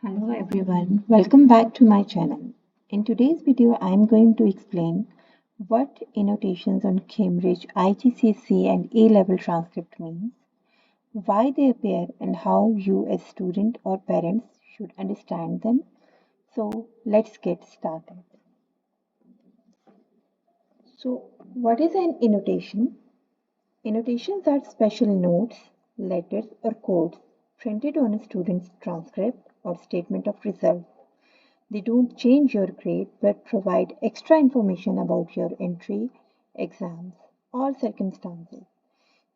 Hello everyone, welcome back to my channel. In today's video, I am going to explain what annotations on Cambridge IGCSE and A-level transcript means, why they appear and how you as student or parents should understand them. So let's get started. So what is an annotation? Annotations are special notes, letters or codes printed on a student's transcript or statement of result. They don't change your grade but provide extra information about your entry, exams, or circumstances.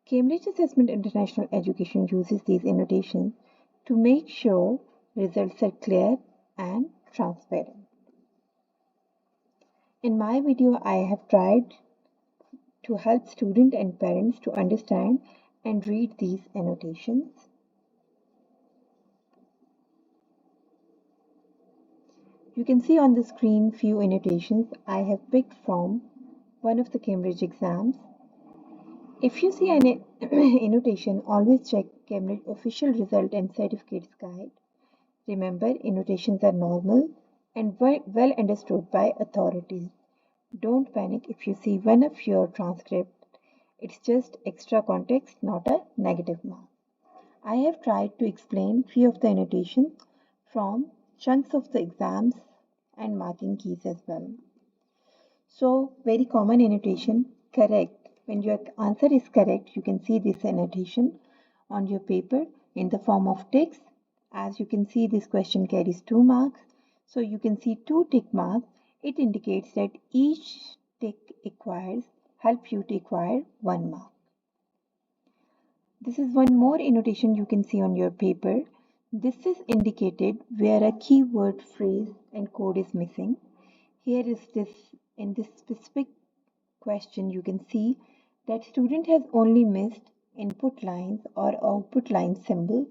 Cambridge Assessment International Education uses these annotations to make sure results are clear and transparent. In my video, I have tried to help students and parents to understand and read these annotations. You can see on the screen few annotations I have picked from one of the Cambridge exams. If you see an annotation, always check Cambridge official result and certificates guide. Remember, annotations are normal and well understood by authorities. Don't panic if you see one of your transcript. It's just extra context, not a negative mark. I have tried to explain few of the annotations from chunks of the exams and marking keys as well. So, very common annotation, correct. When your answer is correct, you can see this annotation on your paper in the form of ticks. As you can see, this question carries 2 marks. So, you can see 2 tick marks. It indicates that each tick helps you to acquire 1 mark. This is one more annotation you can see on your paper. This is indicated where a keyword, phrase and code is missing. Here is this, in this specific question, you can see that student has only missed input lines or output line symbol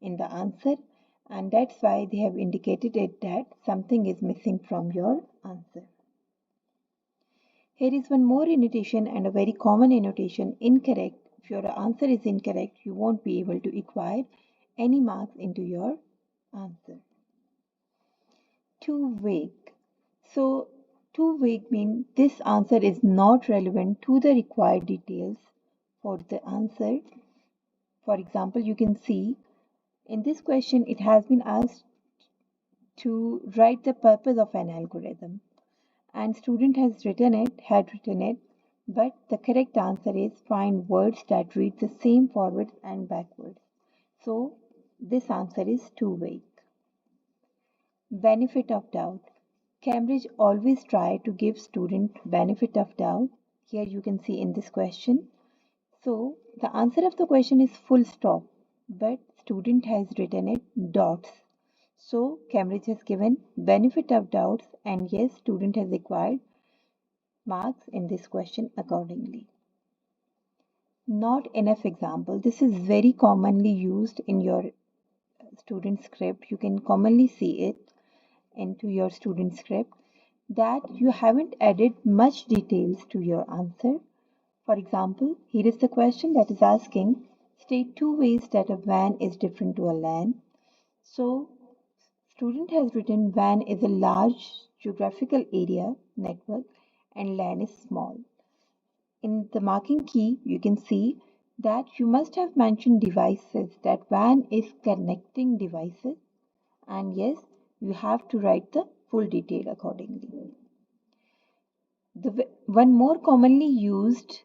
in the answer, and that's why they have indicated it that something is missing from your answer. Here is one more annotation and a very common annotation, incorrect. If your answer is incorrect, you won't be able to acquire any marks into your answer. Too vague. So too vague means this answer is not relevant to the required details for the answer. For example, you can see in this question it has been asked to write the purpose of an algorithm, and student had written it, but the correct answer is find words that read the same forwards and backwards. So this answer is too vague. Benefit of doubt. Cambridge always try to give student benefit of doubt. Here you can see in this question. So the answer of the question is full stop, but student has written it dots. So Cambridge has given benefit of doubts, and yes, student has acquired marks in this question accordingly. Not enough example. This is very commonly used in your student script. You can commonly see it into your student script that you haven't added much details to your answer. For example, here is the question that is asking, state 2 ways that a van is different to a LAN. So, student has written van is a large geographical area network and LAN is small. In the marking key, you can see that you must have mentioned devices, that WAN is connecting devices, and yes, you have to write the full detail accordingly. One more commonly used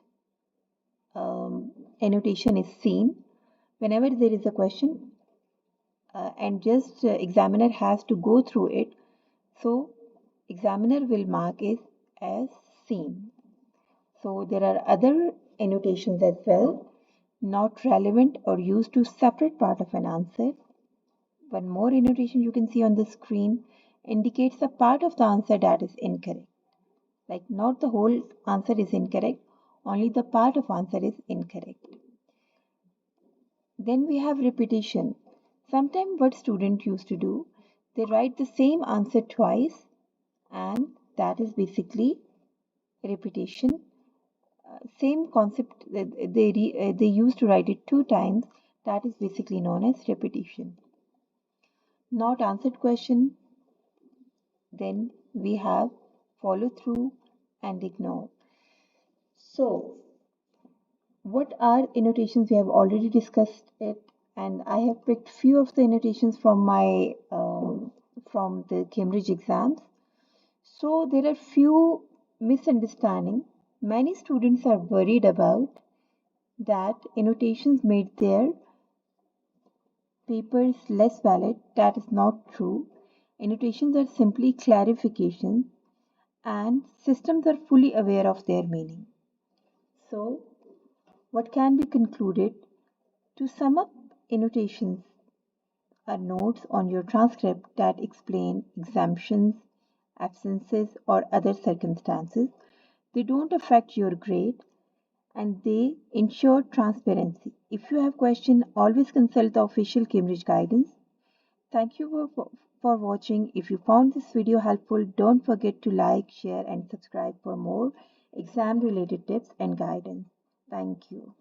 annotation is seen. Whenever there is a question and just examiner has to go through it, so examiner will mark it as seen. So there are other annotations as well, not relevant or used to separate part of an answer. One more annotation you can see on the screen indicates a part of the answer that is incorrect. Like not the whole answer is incorrect, only the part of answer is incorrect. Then we have repetition. Sometimes what students used to do, they write the same answer twice, and that is basically repetition. Same concept, they used to write it 2 times. That is basically known as repetition. not answered question, then we have follow through and ignore. So, what are annotations? We have already discussed it, and I have picked few of the annotations from my from the Cambridge exams. So there are few misunderstanding. Many students are worried about that annotations made their papers less valid. That is not true. Annotations are simply clarifications, and systems are fully aware of their meaning. So, what can be concluded? To sum up, annotations are notes on your transcript that explain exemptions, absences, or other circumstances. They don't affect your grade and they ensure transparency. If you have questions, always consult the official Cambridge guidance. Thank you for watching. If you found this video helpful, don't forget to like, share, and subscribe for more exam related tips and guidance. Thank you.